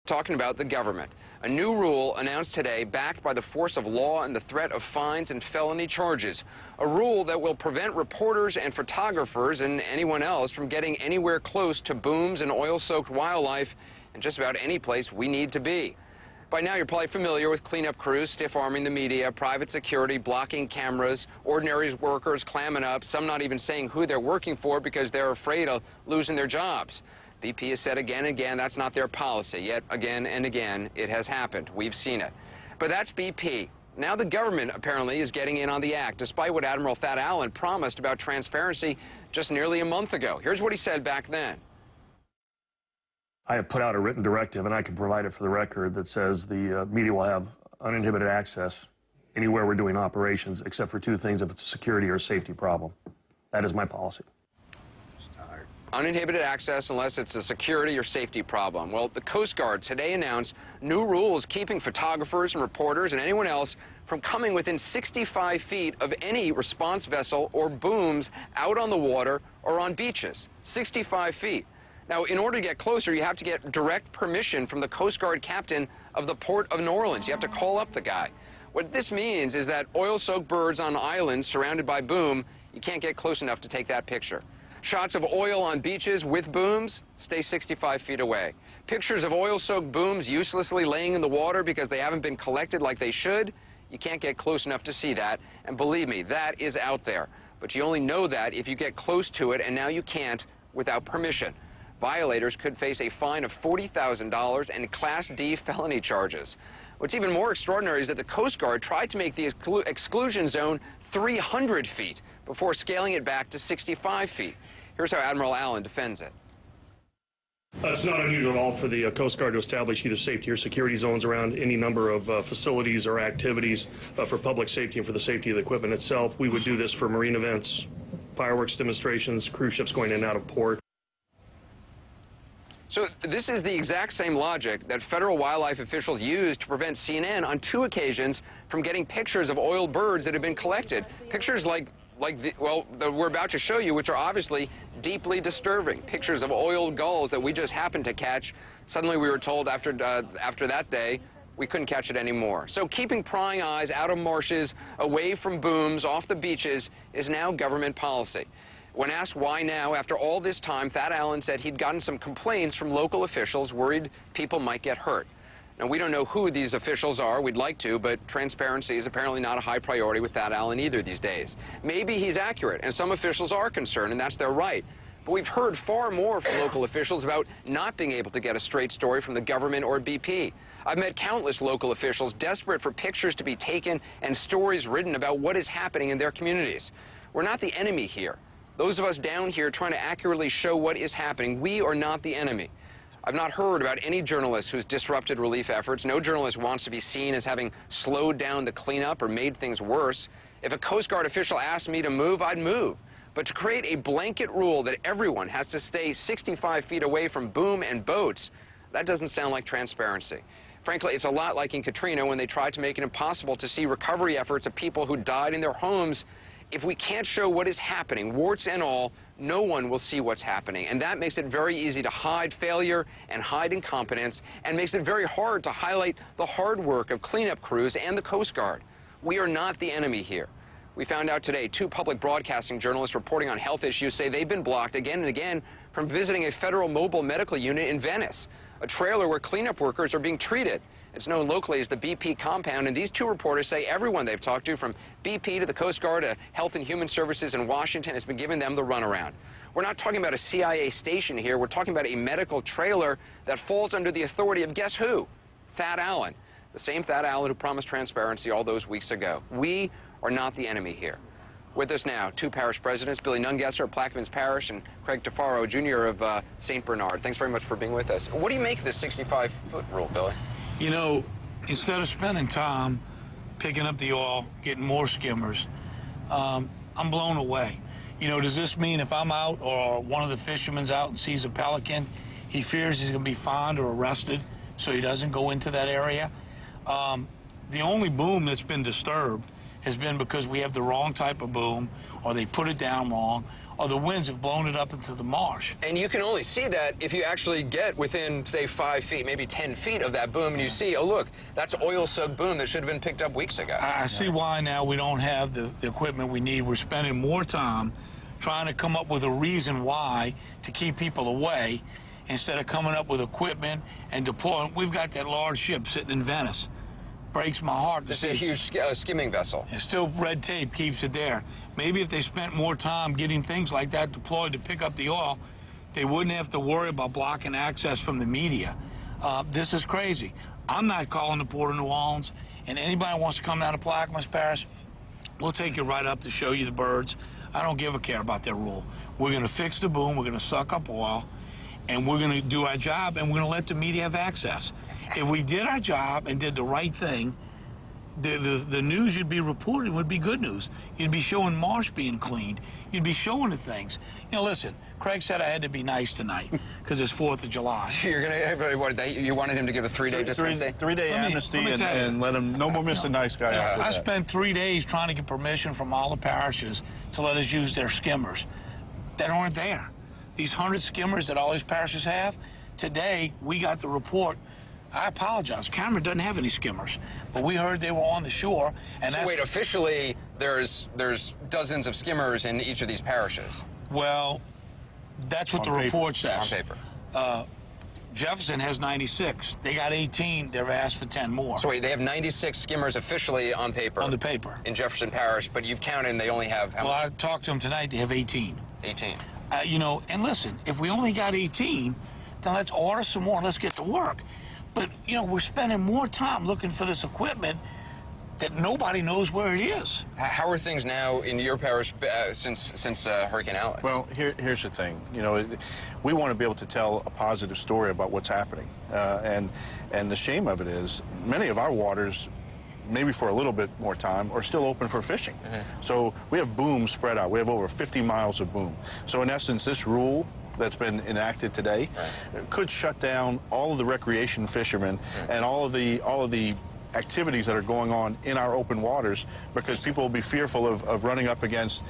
talking about the government. A new rule announced today backed by the force of law and the threat of fines and felony charges. A rule that will prevent reporters and photographers and anyone else from getting anywhere close to booms and oil-soaked wildlife in just about any place we need to be. By now, you're probably familiar with cleanup crews stiff-arming the media, private security blocking cameras, ordinary workers clamming up, some not even saying who they're working for because they're afraid of losing their jobs. BP has said again and again that's not their policy, yet again and again it has happened. We've seen it. But that's BP. Now the government apparently is getting in on the act, despite what Admiral Thad Allen promised about transparency just nearly a month ago. Here's what he said back then. I have put out a written directive, and I can provide it for the record, that says the media will have uninhibited access anywhere we're doing operations, except for two things: if it's a security or a safety problem. That is my policy. Uninhibited access unless it's a security or safety problem. Well, the Coast Guard today announced new rules keeping photographers and reporters and anyone else from coming within 65 feet of any response vessel or booms out on the water or on beaches. 65 feet. Now, in order to get closer, you have to get direct permission from the Coast Guard captain of the Port of New Orleans. You have to call up the guy. What this means is that oil-soaked birds on islands surrounded by boom, you can't get close enough to take that picture. Shots of oil on beaches with booms, stay 65 feet away. Pictures of oil-soaked booms uselessly laying in the water because they haven't been collected like they should, you can't get close enough to see that. And believe me, that is out there. But you only know that if you get close to it, and now you can't without permission. Violators could face a fine of $40,000 and Class D felony charges. What's even more extraordinary is that the Coast Guard tried to make the exclusion zone 300 feet before scaling it back to 65 feet. Here's how Admiral Allen defends it. It's not unusual at all for the Coast Guard to establish either safety or security zones around any number of facilities or activities for public safety and for the safety of the equipment itself. We would do this for marine events, fireworks demonstrations, cruise ships going in and out of port. So this is the exact same logic that federal wildlife officials used to prevent CNN on 2 occasions from getting pictures of oiled birds that have been collected. Pictures that we're about to show you, which are obviously deeply disturbing. Pictures of oiled gulls that we just happened to catch. Suddenly we were told after that day we couldn't catch it anymore. So keeping prying eyes out of marshes, away from booms, off the beaches is now government policy. When asked why now, after all this time, Thad Allen said he'd gotten some complaints from local officials worried people might get hurt. Now, we don't know who these officials are. We'd like to, but transparency is apparently not a high priority with Thad Allen either these days. Maybe he's accurate, and some officials are concerned, and that's their right. But we've heard far more from local officials about not being able to get a straight story from the government or BP. I've met countless local officials desperate for pictures to be taken and stories written about what is happening in their communities. We're not the enemy here. Those of us down here trying to accurately show what is happening, we are not the enemy. I've not heard about any journalist who's disrupted relief efforts. No journalist wants to be seen as having slowed down the cleanup or made things worse. If a Coast Guard official asked me to move, I'd move. But to create a blanket rule that everyone has to stay 65 feet away from boom and boats, that doesn't sound like transparency. Frankly, it's a lot like in Katrina when they tried to make it impossible to see recovery efforts of people who died in their homes. If we can't show what is happening, warts and all, no one will see what's happening. And that makes it very easy to hide failure and hide incompetence, and makes it very hard to highlight the hard work of cleanup crews and the Coast Guard. We are not the enemy here. We found out today 2 public broadcasting journalists reporting on health issues say they've been blocked again and again from visiting a federal mobile medical unit in Venice, a trailer where cleanup workers are being treated. It's known locally as the BP compound, and these 2 reporters say everyone they've talked to, from BP to the Coast Guard to Health and Human Services in Washington, has been giving them the runaround. We're not talking about a CIA station here. We're talking about a medical trailer that falls under the authority of guess who? Thad Allen, the same Thad Allen who promised transparency all those weeks ago. We are not the enemy here. With us now, 2 parish presidents, Billy Nungesser of Plaquemines Parish and Craig Tafaro, Jr. of St. Bernard. Thanks very much for being with us. What do you make of this 65-foot rule, Billy? You know, instead of spending time picking up the oil, getting more skimmers, I'm blown away. You know, does this mean if I'm out or one of the fishermen's out and sees a pelican, he fears he's going to be fined or arrested, so he doesn't go into that area? The only boom that's been disturbed has been because we have the wrong type of boom, or they put it down wrong, or the winds have blown it up into the marsh. And you can only see that if you actually get within, say, 5 feet, maybe 10 feet of that boom, and you see, oh, look, that's oil-soaked boom that should have been picked up weeks ago. I see why now we don't have the equipment we need. We're spending more time trying to come up with a reason why to keep people away instead of coming up with equipment and deploying. We've got that large ship sitting in Venice. Breaks my heart. This is a huge skimming vessel. And still red tape keeps it there. Maybe if they spent more time getting things like that deployed to pick up the oil, they wouldn't have to worry about blocking access from the media. This is crazy. I'm not calling the Port of New Orleans, and anybody who wants to come down to Plaquemines Parish, we'll take you right up to show you the birds. I don't give a care about their rule. We're going to fix the boom, we're going to suck up oil, and we're going to do our job, and we're going to let the media have access. If we did our job and did the right thing, the news you'd be reporting would be good news. You'd be showing marsh being cleaned. You'd be showing the things. You know, listen, Craig said I had to be nice tonight because it's 4th of July. You're going to, you wanted him to give a 3-day dispensation? Three-day amnesty and let him, no more Mr. Nice Guy after that. I spent 3 days trying to get permission from all the parishes to let us use their skimmers that aren't there. These 100 skimmers that all these parishes have, today we got the report. I apologize. Cameron doesn't have any skimmers, but we heard they were on the shore. And so wait, officially, there's dozens of skimmers in each of these parishes. Well, that's what the report says. On paper. Jefferson has 96. They got 18. They've asked for 10 more. So wait, they have 96 skimmers officially on paper. On the paper. In Jefferson Parish, but you've counted and they only have how much? Well, I talked to them tonight. They have 18. 18. You know, and listen, if we only got 18, then let's order some more. Let's get to work. But, you know, we're spending more time looking for this equipment that nobody knows where it is. How are things now in your parish since Hurricane Alex? Well, here's the thing. You know, we want to be able to tell a positive story about what's happening. And the shame of it is many of our waters, maybe for a little bit more time, are still open for fishing. So we have boom spread out. We have over 50 miles of boom. So in essence, this rule that's been enacted today could shut down all of the recreation fishermen and all of the activities that are going on in our open waters because people will be fearful of running up against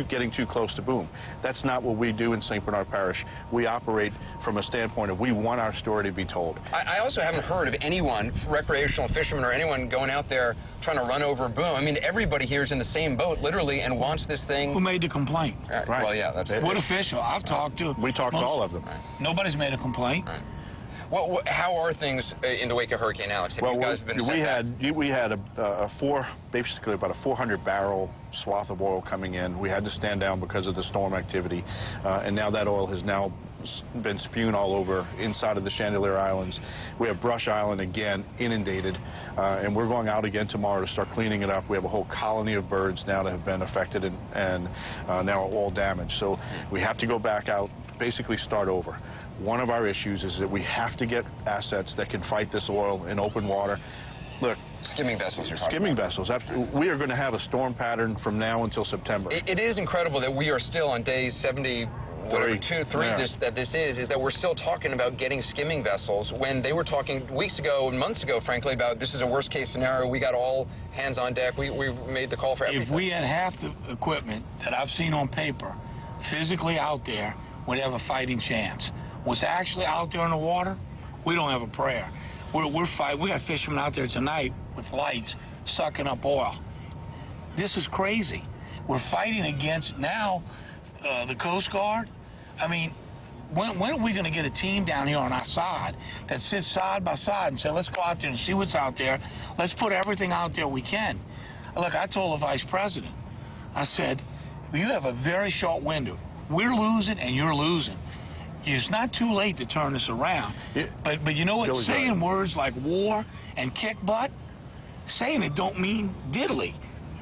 getting too close to boom. That's not what we do in St. Bernard Parish. We operate from a standpoint of we want our story to be told. I also haven't heard of anyone, recreational fishermen or anyone going out there trying to run over a boom. I mean, everybody here is in the same boat, literally, and wants this thing. Who made the complaint? Right. Well, yeah, that's what official? I've talked to. We talked to all of them. Nobody's made a complaint. Well, how are things in the wake of Hurricane Alex? Have you guys been we had basically about a 400-barrel swath of oil coming in. We had to stand down because of the storm activity, and now that oil has now been spewed all over inside of the Chandelier Islands. We have Brush Island again inundated, and we're going out again tomorrow to start cleaning it up. We have a whole colony of birds now that have been affected and now all damaged. So we have to go back out, basically start over. One of our issues is that we have to get assets that can fight this oil in open water. Look, skimming vessels you're talking Skimming about. vessels. Absolutely. We are going to have a storm pattern from now until September. It is incredible that we are still on day 70, whatever, 2, 3, yeah. this is that we're still talking about getting skimming vessels when they were talking weeks ago and months ago, frankly, about this is a worst case scenario. We got all hands on deck. We made the call for everything. If we had half the equipment that I've seen on paper physically out there, we'd have a fighting chance. What's actually out there in the water, we don't have a prayer. We're fighting. We got fishermen out there tonight with lights sucking up oil. This is crazy. We're fighting against now the Coast Guard. I mean, when are we going to get a team down here on our side that sits side by side and say, let's go out there and see what's out there. Let's put everything out there we can. Look, I told the vice president, I said, you have a very short window. We're losing and you're losing. It's not too late to turn this around. Yeah. But you know what? Saying words like war and kick butt, saying it don't mean diddly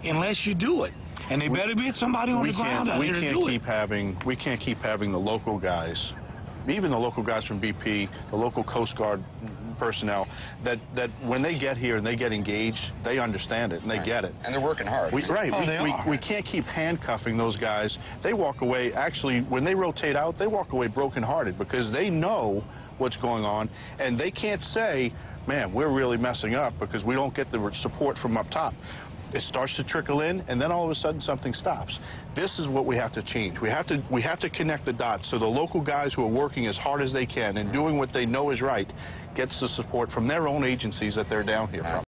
unless you do it. And they better be somebody on the ground out here to do it. We can't keep having the local guys, even the local guys from BP, the local Coast Guard personnel, that when they get here and they get engaged, they understand it and they get it. And they're working hard. We can't keep handcuffing those guys. They walk away, actually, when they rotate out, they walk away brokenhearted because they know what's going on and they can't say, man, we're really messing up because we don't get the support from up top. it starts to trickle in, and then all of a sudden something stops. This is what we have to change. We have to connect the dots so the local guys who are working as hard as they can and doing what they know is right gets the support from their own agencies that they're down here from.